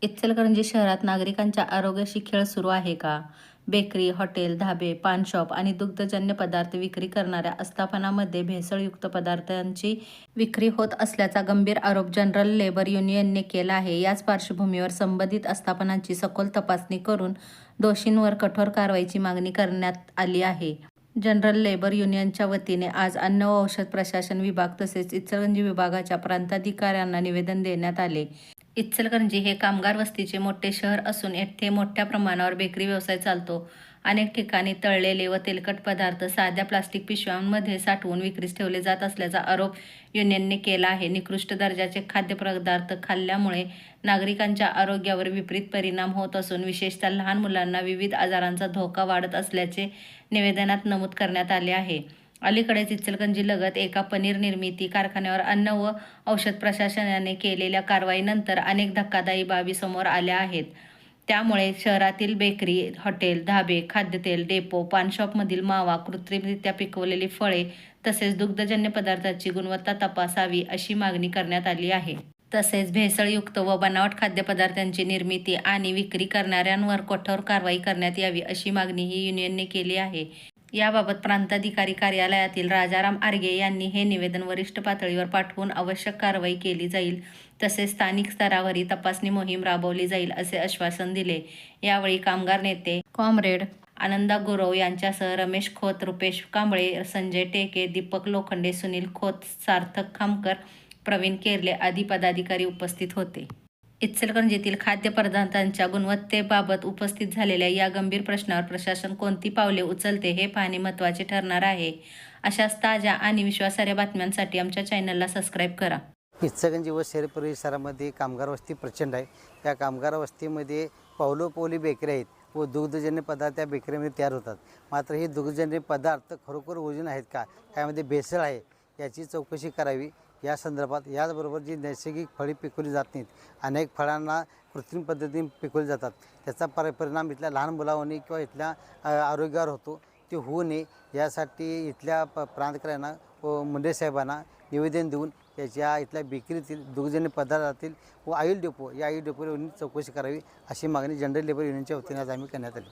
इचलकरंजी शहरात नागरिकांच्या आरोग्याशी खेळ सुरू आहे का? बेकरी, हॉटेल, धाबे, पान शॉप आणि दुग्धजन्य पदार्थ विक्री करणाऱ्या आस्थापनांमध्ये भेसळयुक्त पदार्थांची विक्री होत असल्याचा गंभीर आरोप जनरल लेबर युनियनने केला आहे. याच पार्श्वभूमीवर संबंधित आस्थापनांची सखोल तपासणी करून दोषींवर कठोर कारवाईची मागणी करण्यात आली आहे. जनरल लेबर युनियनच्या वतीने आज अन्न व औषध प्रशासन विभाग तसेच इचलकरंजी विभागाच्या प्रांताधिकाऱ्यांना निवेदन देण्यात आले. इचलकरंजी हे कामगार वस्तीचे मोठे शहर असून येथे मोठ्या प्रमाणावर बेकरी व्यवसाय चालतो. अनेक ठिकाणी तळलेले व तेलकट पदार्थ साध्या प्लास्टिक पिशव्यांमध्ये साठवून विक्रीस ठेवले जात असल्याचा आरोप युनियनने केला आहे. निकृष्ट दर्जाचे खाद्यपदार्थ खाल्ल्यामुळे नागरिकांच्या आरोग्यावर विपरीत परिणाम होत असून विशेषतः लहान मुलांना विविध आजारांचा धोका वाढत असल्याचे निवेदनात नमूद करण्यात आले आहे. अलीकडेच इचलकरंजीलगत एका पनीर निर्मिती कारखान्यावर अन्न व औषध प्रशासनाने केलेल्या कारवाईनंतर अनेक धक्कादायी बाबी समोर आल्या आहेत. त्यामुळे शहरातील बेकरी, हॉटेल, धाबे, खाद्यतेल डेपो, पानशॉपमधील मावा, कृत्रिमरित्या पिकवलेली फळे तसेच दुग्धजन्य पदार्थांची गुणवत्ता तपासावी अशी मागणी करण्यात आली आहे. तसेच भेसळयुक्त व बनावट खाद्यपदार्थांची निर्मिती आणि विक्री करणाऱ्यांवर कठोर कारवाई करण्यात यावी अशी मागणीही युनियनने केली आहे. याबाबत प्रांताधिकारी कार्यालयातील राजाराम आर्गे यांनी हे निवेदन वरिष्ठ पातळीवर पाठवून आवश्यक कारवाई केली जाईल तसेच स्थानिक स्तरावरही तपासणी मोहीम राबवली जाईल असे आश्वासन दिले. यावेळी कामगार नेते कॉम्रेड आनंदा गुरव यांच्यासह रमेश खोत, रुपेश कांबळे, संजय टेके, दीपक लोखंडे, सुनील खोत, सार्थक खामकर, प्रवीण केरले आदी पदाधिकारी उपस्थित होते. इचलकरंजीतील खाद्यपदार्थांच्या गुणवत्तेबाबत उपस्थित झालेल्या या गंभीर प्रश्नावर प्रशासन कोणती पावले उचलते हे पाहणे महत्त्वाचे ठरणार आहे. अशाच ताज्या आणि विश्वासार्ह बातम्यांसाठी आमच्या चॅनलला सबस्क्राईब करा. इचलकरंजी व शहर परिसरामध्ये कामगार वस्ती प्रचंड आहे. या कामगार वस्तीमध्ये पावलोपावली बेकरी आहेत व दुग्धजन्य पदार्थ त्या बेकरीमध्ये तयार होतात. मात्र हे दुग्धजन्य पदार्थ खरोखर ओरिजिनल आहेत का, त्यामध्ये भेसळ आहे याची चौकशी करावी. या संदर्भात याचबरोबर जी नैसर्गिक फळे पिकवली जात नाहीत, अनेक फळांना कृत्रिम पद्धतीने पिकवली जातात, त्याचा परिणाम इथल्या लहान मुलांनी किंवा इथल्या आरोग्यावर होतो. ते होऊ नये यासाठी इथल्या प्रांताधिकाऱ्यांना व मुंडे साहेबांना निवेदन देऊन याच्या इथल्या बेकरीतील दुग्धजन्य पदार्थातील व ऑइल डेपो या ऑइल डेपोवर चौकशी करावी अशी मागणी जनरल लेबर युनियनच्या वतीने आज आम्ही करण्यात आली.